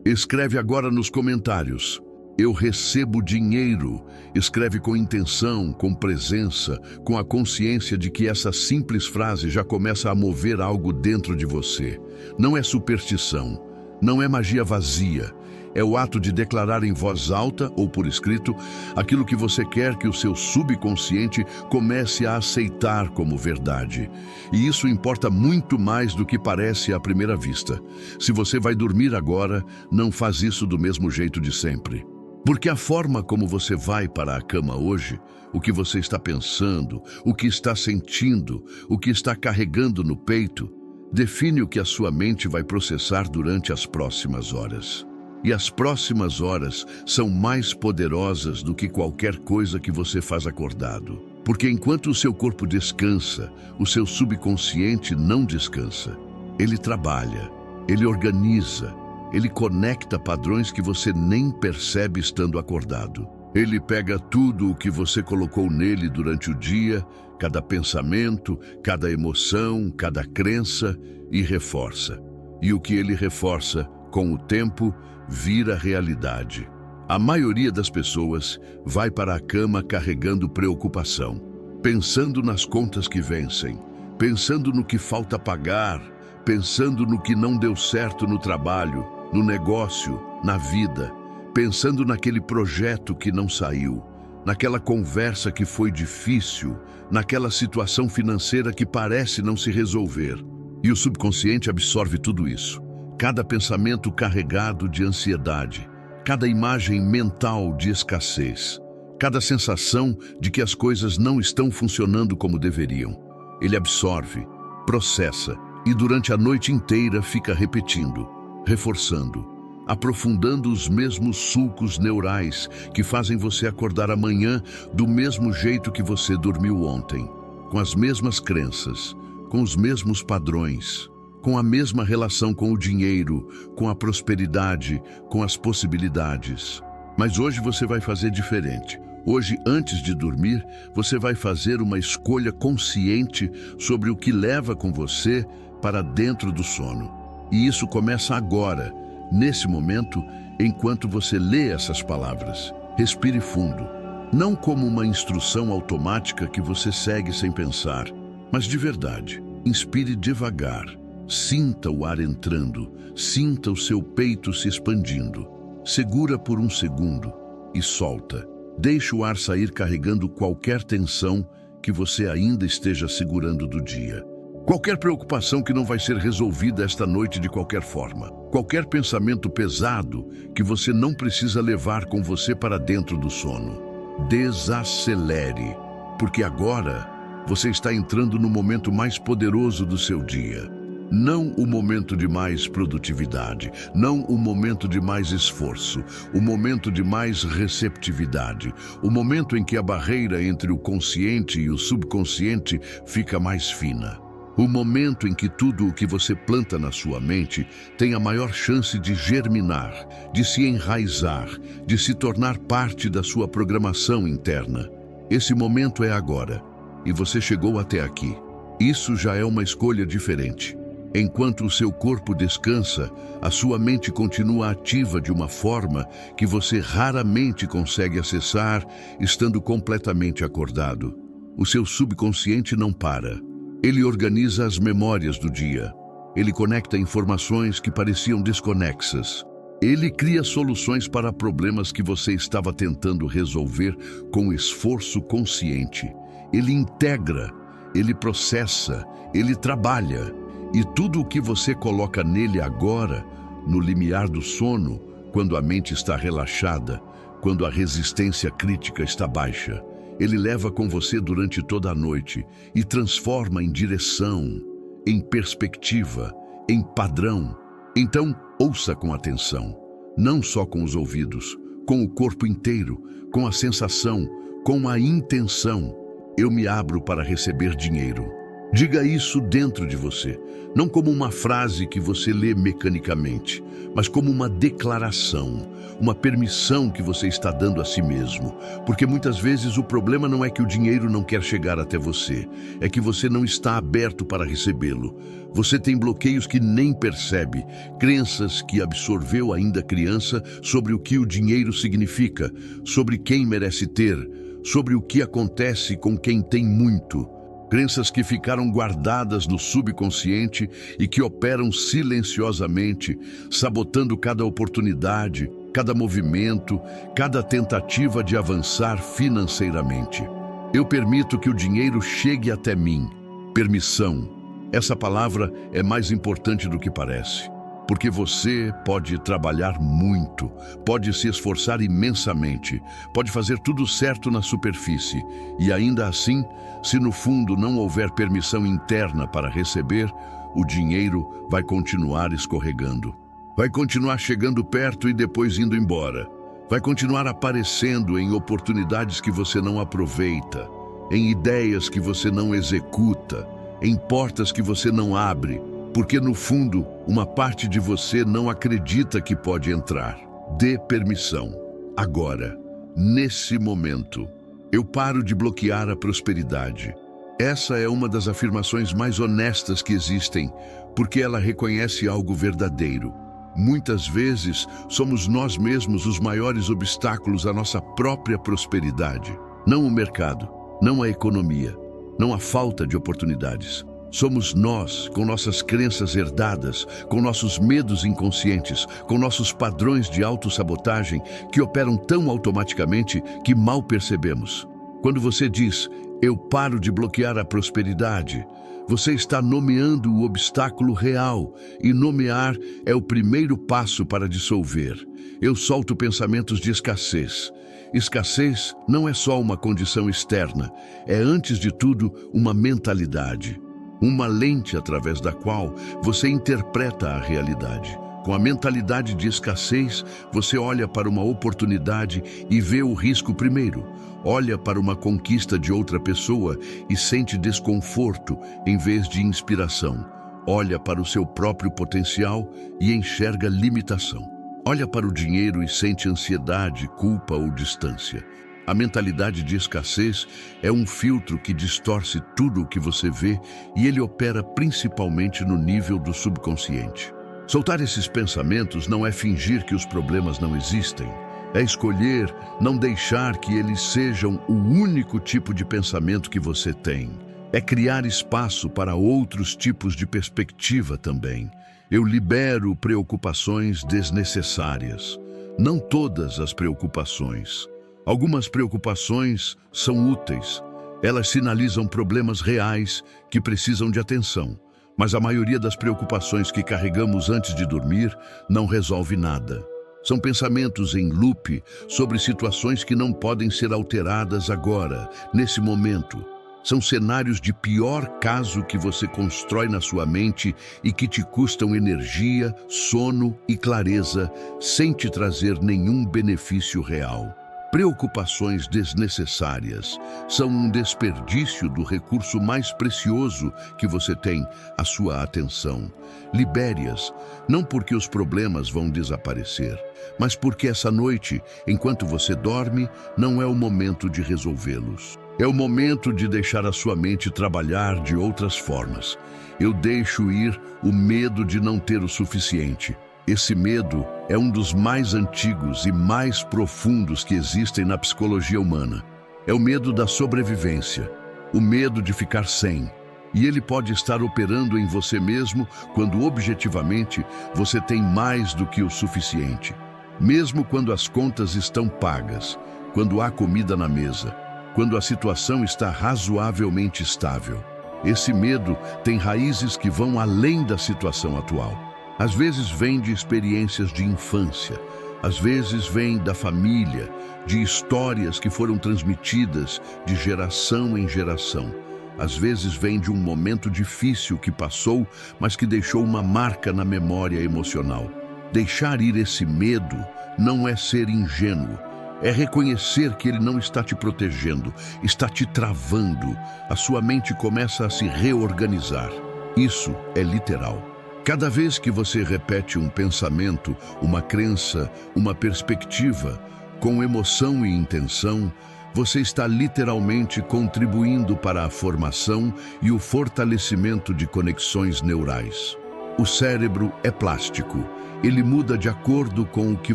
Escreve agora nos comentários. Eu recebo dinheiro. Escreve com intenção, com presença, com a consciência de que essa simples frase já começa a mover algo dentro de você. Não é superstição, não é magia vazia. É o ato de declarar em voz alta ou por escrito aquilo que você quer que o seu subconsciente comece a aceitar como verdade. E isso importa muito mais do que parece à primeira vista. Se você vai dormir agora, não faz isso do mesmo jeito de sempre. Porque a forma como você vai para a cama hoje, o que você está pensando, o que está sentindo, o que está carregando no peito, define o que a sua mente vai processar durante as próximas horas. E as próximas horas são mais poderosas do que qualquer coisa que você faz acordado. Porque enquanto o seu corpo descansa, o seu subconsciente não descansa. Ele trabalha, ele organiza, ele conecta padrões que você nem percebe estando acordado. Ele pega tudo o que você colocou nele durante o dia, cada pensamento, cada emoção, cada crença, e reforça. E o que ele reforça, com o tempo, vira realidade. A maioria das pessoas vai para a cama carregando preocupação, pensando nas contas que vencem, pensando no que falta pagar, pensando no que não deu certo no trabalho, no negócio, na vida, pensando naquele projeto que não saiu, naquela conversa que foi difícil, naquela situação financeira que parece não se resolver. E o subconsciente absorve tudo isso. Cada pensamento carregado de ansiedade, cada imagem mental de escassez, cada sensação de que as coisas não estão funcionando como deveriam. Ele absorve, processa e durante a noite inteira fica repetindo, reforçando, aprofundando os mesmos sulcos neurais que fazem você acordar amanhã do mesmo jeito que você dormiu ontem, com as mesmas crenças, com os mesmos padrões, com a mesma relação com o dinheiro, com a prosperidade, com as possibilidades. Mas hoje você vai fazer diferente. Hoje, antes de dormir, você vai fazer uma escolha consciente sobre o que leva com você para dentro do sono. E isso começa agora, nesse momento, enquanto você lê essas palavras. Respire fundo, não como uma instrução automática que você segue sem pensar, mas de verdade. Inspire devagar. Sinta o ar entrando, sinta o seu peito se expandindo. Segura por um segundo e solta. Deixe o ar sair carregando qualquer tensão que você ainda esteja segurando do dia. Qualquer preocupação que não vai ser resolvida esta noite de qualquer forma. Qualquer pensamento pesado que você não precisa levar com você para dentro do sono. Desacelere, porque agora você está entrando no momento mais poderoso do seu dia. Não o momento de mais produtividade, não o momento de mais esforço, o momento de mais receptividade, o momento em que a barreira entre o consciente e o subconsciente fica mais fina. O momento em que tudo o que você planta na sua mente tem a maior chance de germinar, de se enraizar, de se tornar parte da sua programação interna. Esse momento é agora, e você chegou até aqui. Isso já é uma escolha diferente. Enquanto o seu corpo descansa, a sua mente continua ativa de uma forma que você raramente consegue acessar estando completamente acordado. O seu subconsciente não para. Ele organiza as memórias do dia. Ele conecta informações que pareciam desconexas. Ele cria soluções para problemas que você estava tentando resolver com esforço consciente. Ele integra, ele processa, ele trabalha. E tudo o que você coloca nele agora, no limiar do sono, quando a mente está relaxada, quando a resistência crítica está baixa, ele leva com você durante toda a noite e transforma em direção, em perspectiva, em padrão. Então, ouça com atenção, não só com os ouvidos, com o corpo inteiro, com a sensação, com a intenção. Eu me abro para receber dinheiro. Diga isso dentro de você, não como uma frase que você lê mecanicamente, mas como uma declaração, uma permissão que você está dando a si mesmo. Porque muitas vezes o problema não é que o dinheiro não quer chegar até você, é que você não está aberto para recebê-lo. Você tem bloqueios que nem percebe, crenças que absorveu ainda criança sobre o que o dinheiro significa, sobre quem merece ter, sobre o que acontece com quem tem muito. Crenças que ficaram guardadas no subconsciente e que operam silenciosamente, sabotando cada oportunidade, cada movimento, cada tentativa de avançar financeiramente. Eu permito que o dinheiro chegue até mim. Permissão. Essa palavra é mais importante do que parece. Porque você pode trabalhar muito, pode se esforçar imensamente, pode fazer tudo certo na superfície, e ainda assim, se no fundo não houver permissão interna para receber, o dinheiro vai continuar escorregando. Vai continuar chegando perto e depois indo embora. Vai continuar aparecendo em oportunidades que você não aproveita, em ideias que você não executa, em portas que você não abre, porque no fundo, uma parte de você não acredita que pode entrar. Dê permissão. Agora, nesse momento, eu paro de bloquear a prosperidade. Essa é uma das afirmações mais honestas que existem, porque ela reconhece algo verdadeiro. Muitas vezes, somos nós mesmos os maiores obstáculos à nossa própria prosperidade. Não o mercado, não a economia, não a falta de oportunidades. Somos nós, com nossas crenças herdadas, com nossos medos inconscientes, com nossos padrões de autossabotagem que operam tão automaticamente que mal percebemos. Quando você diz, eu paro de bloquear a prosperidade, você está nomeando o obstáculo real, e nomear é o primeiro passo para dissolver. Eu solto pensamentos de escassez. Escassez não é só uma condição externa, é antes de tudo uma mentalidade. Uma lente através da qual você interpreta a realidade. Com a mentalidade de escassez, você olha para uma oportunidade e vê o risco primeiro. Olha para uma conquista de outra pessoa e sente desconforto em vez de inspiração. Olha para o seu próprio potencial e enxerga limitação. Olha para o dinheiro e sente ansiedade, culpa ou distância. A mentalidade de escassez é um filtro que distorce tudo o que você vê e ele opera principalmente no nível do subconsciente. Soltar esses pensamentos não é fingir que os problemas não existem. É escolher não deixar que eles sejam o único tipo de pensamento que você tem. É criar espaço para outros tipos de perspectiva também. Eu libero preocupações desnecessárias. Não todas as preocupações. Algumas preocupações são úteis. Elas sinalizam problemas reais que precisam de atenção. Mas a maioria das preocupações que carregamos antes de dormir não resolve nada. São pensamentos em loop sobre situações que não podem ser alteradas agora, nesse momento. São cenários de pior caso que você constrói na sua mente e que te custam energia, sono e clareza, sem te trazer nenhum benefício real. Preocupações desnecessárias são um desperdício do recurso mais precioso que você tem, a sua atenção. Libere-as, não porque os problemas vão desaparecer, mas porque essa noite, enquanto você dorme, não é o momento de resolvê-los. É o momento de deixar a sua mente trabalhar de outras formas. Eu deixo ir o medo de não ter o suficiente. Esse medo é um dos mais antigos e mais profundos que existem na psicologia humana. É o medo da sobrevivência, o medo de ficar sem. E ele pode estar operando em você mesmo quando objetivamente você tem mais do que o suficiente. Mesmo quando as contas estão pagas, quando há comida na mesa, quando a situação está razoavelmente estável. Esse medo tem raízes que vão além da situação atual. Às vezes vem de experiências de infância, às vezes vem da família, de histórias que foram transmitidas de geração em geração. Às vezes vem de um momento difícil que passou, mas que deixou uma marca na memória emocional. Deixar ir esse medo não é ser ingênuo, É reconhecer que ele não está te protegendo, está te travando. A sua mente começa a se reorganizar. Isso é literal. Cada vez que você repete um pensamento, uma crença, uma perspectiva, com emoção e intenção, você está literalmente contribuindo para a formação e o fortalecimento de conexões neurais. O cérebro é plástico. Ele muda de acordo com o que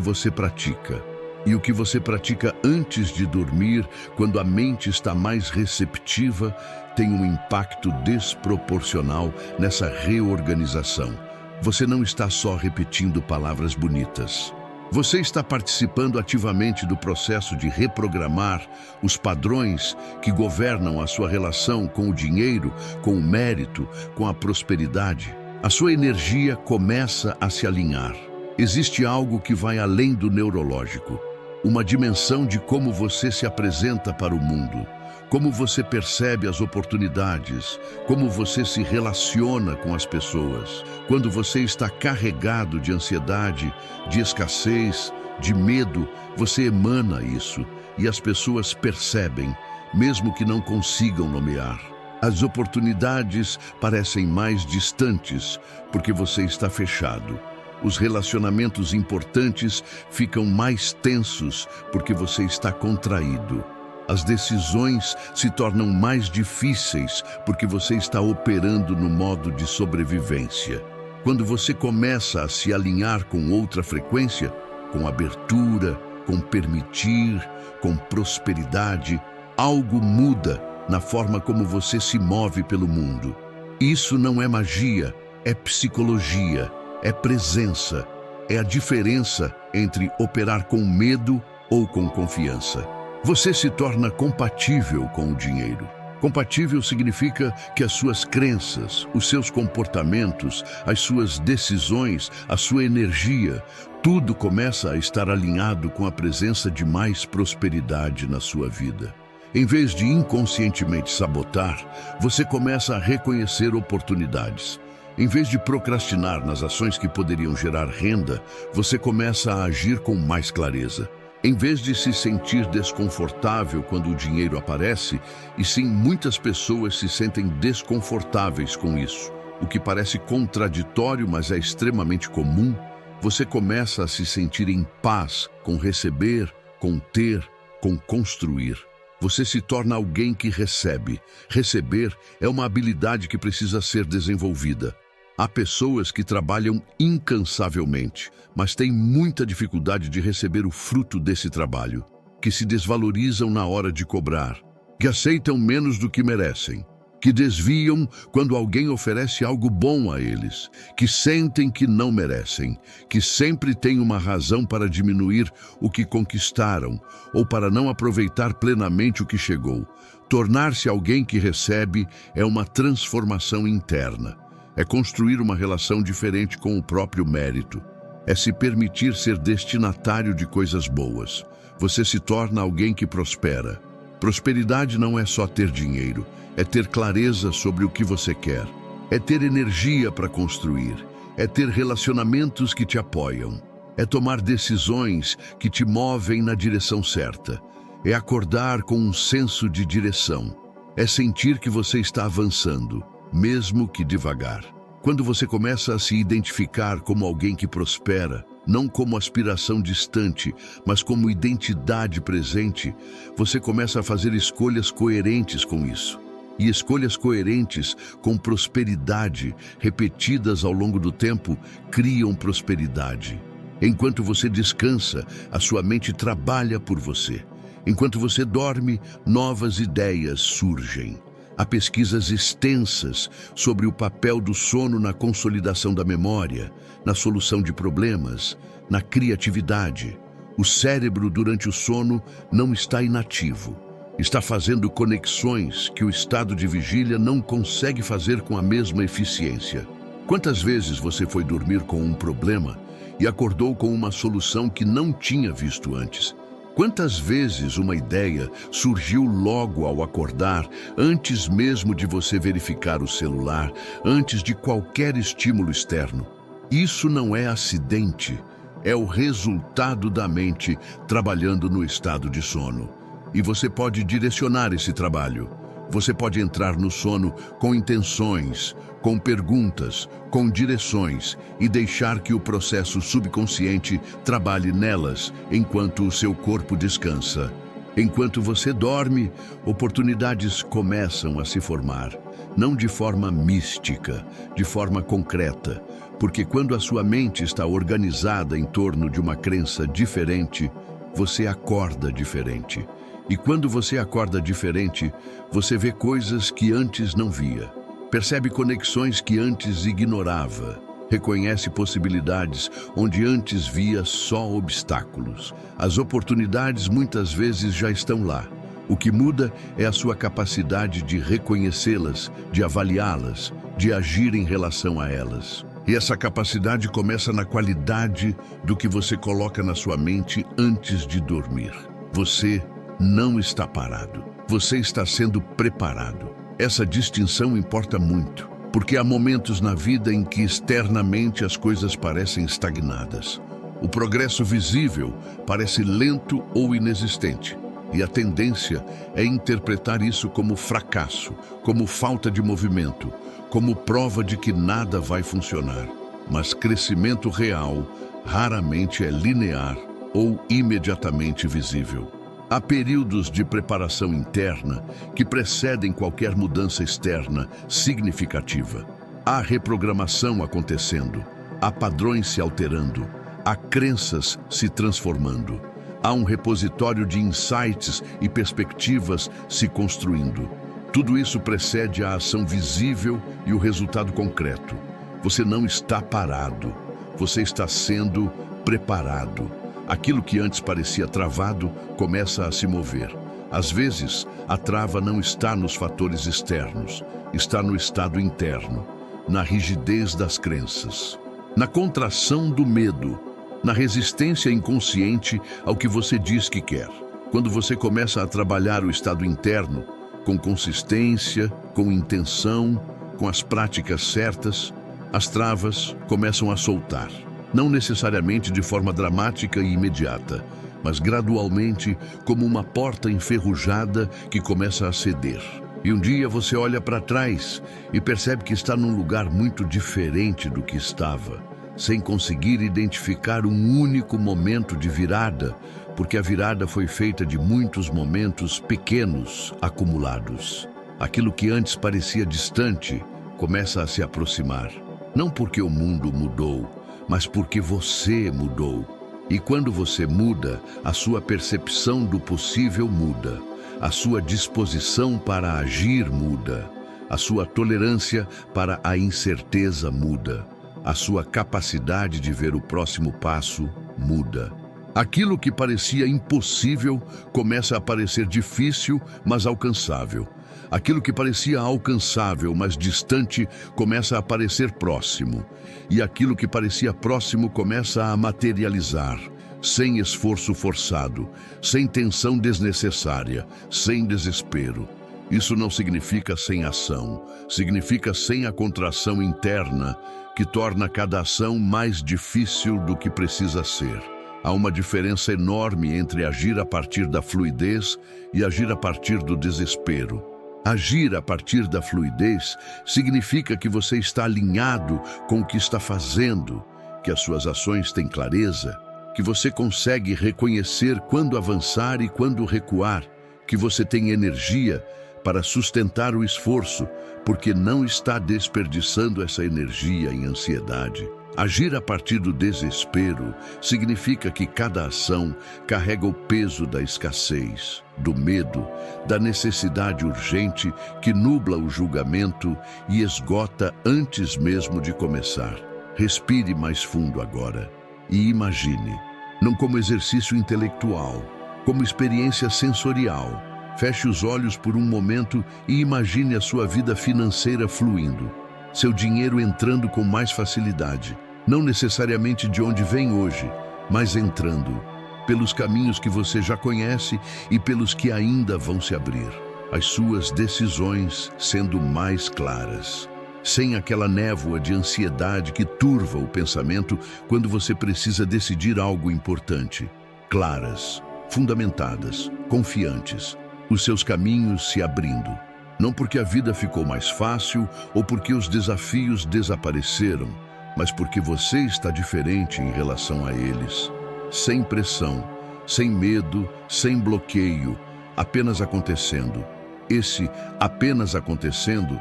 você pratica. E o que você pratica antes de dormir, quando a mente está mais receptiva, tem um impacto desproporcional nessa reorganização. Você não está só repetindo palavras bonitas. Você está participando ativamente do processo de reprogramar os padrões que governam a sua relação com o dinheiro, com o mérito, com a prosperidade. A sua energia começa a se alinhar. Existe algo que vai além do neurológico. Uma dimensão de como você se apresenta para o mundo, como você percebe as oportunidades, como você se relaciona com as pessoas. Quando você está carregado de ansiedade, de escassez, de medo, você emana isso e as pessoas percebem, mesmo que não consigam nomear. As oportunidades parecem mais distantes porque você está fechado. Os relacionamentos importantes ficam mais tensos porque você está contraído. As decisões se tornam mais difíceis porque você está operando no modo de sobrevivência. Quando você começa a se alinhar com outra frequência, com abertura, com permitir, com prosperidade, algo muda na forma como você se move pelo mundo. Isso não é magia, é psicologia. É presença, é a diferença entre operar com medo ou com confiança. Você se torna compatível com o dinheiro. Compatível significa que as suas crenças, os seus comportamentos, as suas decisões, a sua energia, tudo começa a estar alinhado com a presença de mais prosperidade na sua vida. Em vez de inconscientemente sabotar, você começa a reconhecer oportunidades. Em vez de procrastinar nas ações que poderiam gerar renda, você começa a agir com mais clareza. Em vez de se sentir desconfortável quando o dinheiro aparece, e sim, muitas pessoas se sentem desconfortáveis com isso. O que parece contraditório, mas é extremamente comum, você começa a se sentir em paz com receber, com ter, com construir. Você se torna alguém que recebe. Receber é uma habilidade que precisa ser desenvolvida. Há pessoas que trabalham incansavelmente, mas têm muita dificuldade de receber o fruto desse trabalho, que se desvalorizam na hora de cobrar, que aceitam menos do que merecem, que desviam quando alguém oferece algo bom a eles, que sentem que não merecem, que sempre têm uma razão para diminuir o que conquistaram ou para não aproveitar plenamente o que chegou. Tornar-se alguém que recebe é uma transformação interna. É construir uma relação diferente com o próprio mérito. É se permitir ser destinatário de coisas boas. Você se torna alguém que prospera. Prosperidade não é só ter dinheiro, é ter clareza sobre o que você quer. É ter energia para construir. É ter relacionamentos que te apoiam. É tomar decisões que te movem na direção certa. É acordar com um senso de direção. É sentir que você está avançando, mesmo que devagar. Quando você começa a se identificar como alguém que prospera, não como aspiração distante, mas como identidade presente, você começa a fazer escolhas coerentes com isso. E escolhas coerentes com prosperidade, repetidas ao longo do tempo, criam prosperidade. Enquanto você descansa, a sua mente trabalha por você. Enquanto você dorme, novas ideias surgem. Há pesquisas extensas sobre o papel do sono na consolidação da memória, na solução de problemas, na criatividade. O cérebro, durante o sono, não está inativo. Está fazendo conexões que o estado de vigília não consegue fazer com a mesma eficiência. Quantas vezes você foi dormir com um problema e acordou com uma solução que não tinha visto antes? Quantas vezes uma ideia surgiu logo ao acordar, antes mesmo de você verificar o celular, antes de qualquer estímulo externo? Isso não é acidente, é o resultado da mente trabalhando no estado de sono. E você pode direcionar esse trabalho. Você pode entrar no sono com intenções, com perguntas, com direções e deixar que o processo subconsciente trabalhe nelas enquanto o seu corpo descansa. Enquanto você dorme, oportunidades começam a se formar, não de forma mística, de forma concreta, porque quando a sua mente está organizada em torno de uma crença diferente, você acorda diferente. E quando você acorda diferente, você vê coisas que antes não via, percebe conexões que antes ignorava, reconhece possibilidades onde antes via só obstáculos. As oportunidades muitas vezes já estão lá. O que muda é a sua capacidade de reconhecê-las, de avaliá-las, de agir em relação a elas. E essa capacidade começa na qualidade do que você coloca na sua mente antes de dormir. Você não está parado. Você está sendo preparado. Essa distinção importa muito, porque há momentos na vida em que externamente as coisas parecem estagnadas. O progresso visível parece lento ou inexistente, e a tendência é interpretar isso como fracasso, como falta de movimento, como prova de que nada vai funcionar. Mas crescimento real raramente é linear ou imediatamente visível. Há períodos de preparação interna que precedem qualquer mudança externa significativa. Há reprogramação acontecendo, há padrões se alterando, há crenças se transformando, há um repositório de insights e perspectivas se construindo. Tudo isso precede a ação visível e o resultado concreto. Você não está parado, você está sendo preparado. Aquilo que antes parecia travado começa a se mover. Às vezes, a trava não está nos fatores externos, está no estado interno, na rigidez das crenças, na contração do medo, na resistência inconsciente ao que você diz que quer. Quando você começa a trabalhar o estado interno, com consistência, com intenção, com as práticas certas, as travas começam a soltar. Não necessariamente de forma dramática e imediata, mas gradualmente como uma porta enferrujada que começa a ceder. E um dia você olha para trás e percebe que está num lugar muito diferente do que estava, sem conseguir identificar um único momento de virada, porque a virada foi feita de muitos momentos pequenos acumulados. Aquilo que antes parecia distante começa a se aproximar, não porque o mundo mudou, mas porque você mudou. E quando você muda, a sua percepção do possível muda, a sua disposição para agir muda, a sua tolerância para a incerteza muda, a sua capacidade de ver o próximo passo muda. Aquilo que parecia impossível começa a parecer difícil, mas alcançável. Aquilo que parecia alcançável, mas distante, começa a parecer próximo. E aquilo que parecia próximo começa a materializar, sem esforço forçado, sem tensão desnecessária, sem desespero. Isso não significa sem ação, significa sem a contração interna, que torna cada ação mais difícil do que precisa ser. Há uma diferença enorme entre agir a partir da fluidez e agir a partir do desespero. Agir a partir da fluidez significa que você está alinhado com o que está fazendo, que as suas ações têm clareza, que você consegue reconhecer quando avançar e quando recuar, que você tem energia para sustentar o esforço, porque não está desperdiçando essa energia em ansiedade. Agir a partir do desespero significa que cada ação carrega o peso da escassez, do medo, da necessidade urgente que nubla o julgamento e esgota antes mesmo de começar. Respire mais fundo agora e imagine, não como exercício intelectual, como experiência sensorial. Feche os olhos por um momento e imagine a sua vida financeira fluindo, seu dinheiro entrando com mais facilidade. Não necessariamente de onde vem hoje, mas entrando, pelos caminhos que você já conhece e pelos que ainda vão se abrir. As suas decisões sendo mais claras, sem aquela névoa de ansiedade que turva o pensamento quando você precisa decidir algo importante. Claras, fundamentadas, confiantes, os seus caminhos se abrindo. Não porque a vida ficou mais fácil ou porque os desafios desapareceram, mas porque você está diferente em relação a eles. Sem pressão, sem medo, sem bloqueio, apenas acontecendo. Esse apenas acontecendo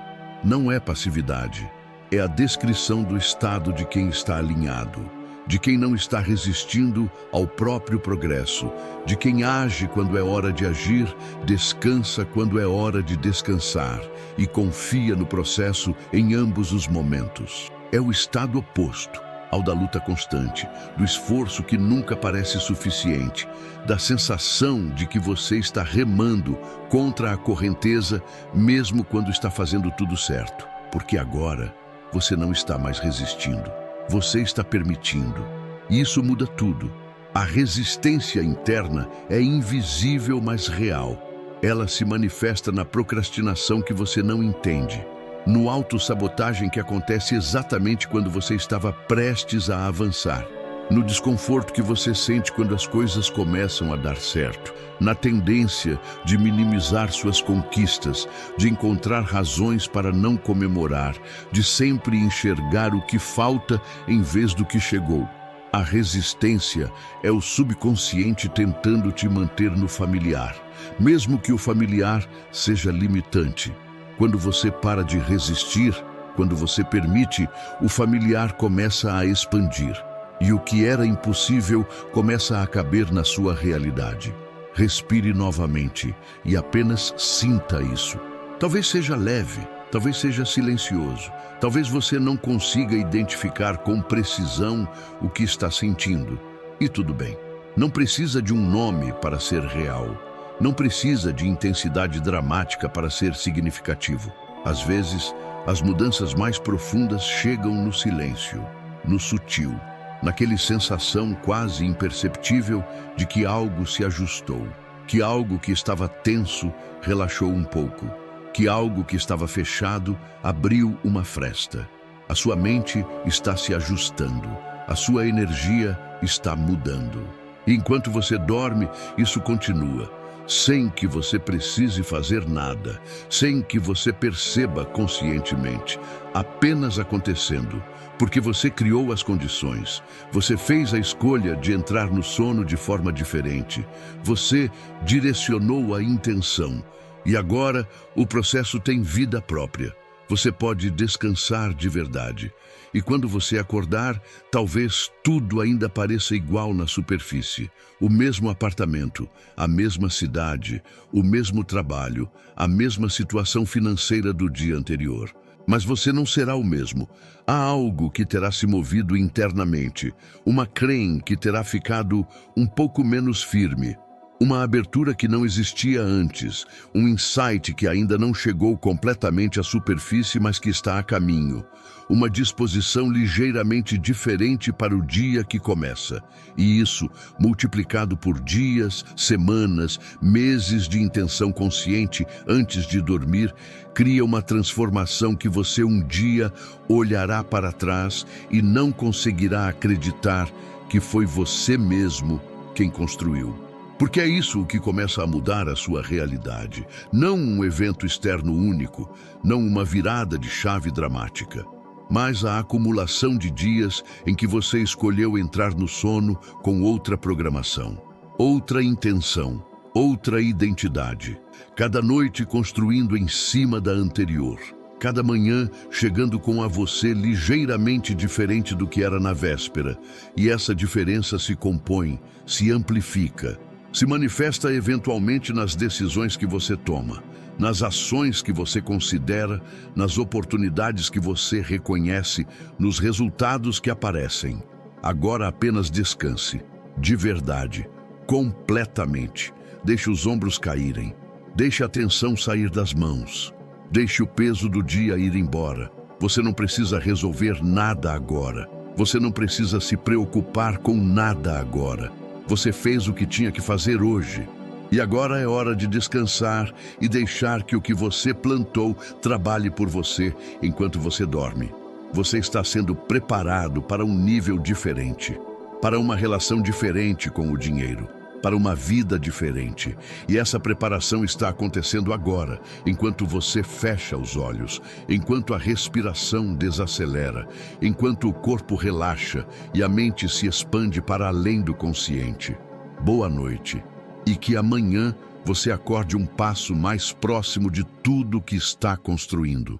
não é passividade, é a descrição do estado de quem está alinhado, de quem não está resistindo ao próprio progresso, de quem age quando é hora de agir, descansa quando é hora de descansar e confia no processo em ambos os momentos. É o estado oposto ao da luta constante, do esforço que nunca parece suficiente, da sensação de que você está remando contra a correnteza, mesmo quando está fazendo tudo certo. Porque agora você não está mais resistindo, você está permitindo. E isso muda tudo. A resistência interna é invisível, mas real. Ela se manifesta na procrastinação que você não entende, no autossabotagem que acontece exatamente quando você estava prestes a avançar, no desconforto que você sente quando as coisas começam a dar certo, na tendência de minimizar suas conquistas, de encontrar razões para não comemorar, de sempre enxergar o que falta em vez do que chegou. A resistência é o subconsciente tentando te manter no familiar, mesmo que o familiar seja limitante. Quando você para de resistir, quando você permite, o familiar começa a expandir. E o que era impossível começa a caber na sua realidade. Respire novamente e apenas sinta isso. Talvez seja leve, talvez seja silencioso. Talvez você não consiga identificar com precisão o que está sentindo. E tudo bem. Não precisa de um nome para ser real. Não precisa de intensidade dramática para ser significativo. Às vezes, as mudanças mais profundas chegam no silêncio, no sutil, naquela sensação quase imperceptível de que algo se ajustou, que algo que estava tenso relaxou um pouco, que algo que estava fechado abriu uma fresta. A sua mente está se ajustando, a sua energia está mudando. E enquanto você dorme, isso continua, sem que você precise fazer nada, sem que você perceba conscientemente, apenas acontecendo, porque você criou as condições, você fez a escolha de entrar no sono de forma diferente, você direcionou a intenção, e agora o processo tem vida própria. Você pode descansar de verdade. E quando você acordar, talvez tudo ainda pareça igual na superfície. O mesmo apartamento, a mesma cidade, o mesmo trabalho, a mesma situação financeira do dia anterior. Mas você não será o mesmo. Há algo que terá se movido internamente, uma crença que terá ficado um pouco menos firme. Uma abertura que não existia antes, um insight que ainda não chegou completamente à superfície, mas que está a caminho. Uma disposição ligeiramente diferente para o dia que começa. E isso, multiplicado por dias, semanas, meses de intenção consciente antes de dormir, cria uma transformação que você um dia olhará para trás e não conseguirá acreditar que foi você mesmo quem construiu. Porque é isso o que começa a mudar a sua realidade. Não um evento externo único, não uma virada de chave dramática, mas a acumulação de dias em que você escolheu entrar no sono com outra programação, outra intenção, outra identidade. Cada noite construindo em cima da anterior. Cada manhã chegando com a você ligeiramente diferente do que era na véspera. E essa diferença se compõe, se amplifica, se manifesta eventualmente nas decisões que você toma, nas ações que você considera, nas oportunidades que você reconhece, nos resultados que aparecem. Agora apenas descanse, de verdade, completamente. Deixe os ombros caírem, deixe a tensão sair das mãos, deixe o peso do dia ir embora. Você não precisa resolver nada agora, você não precisa se preocupar com nada agora. Você fez o que tinha que fazer hoje. E agora é hora de descansar e deixar que o que você plantou trabalhe por você enquanto você dorme. Você está sendo preparado para um nível diferente, para uma relação diferente com o dinheiro, para uma vida diferente. E essa preparação está acontecendo agora, enquanto você fecha os olhos, enquanto a respiração desacelera, enquanto o corpo relaxa e a mente se expande para além do consciente. Boa noite. E que amanhã você acorde um passo mais próximo de tudo que está construindo.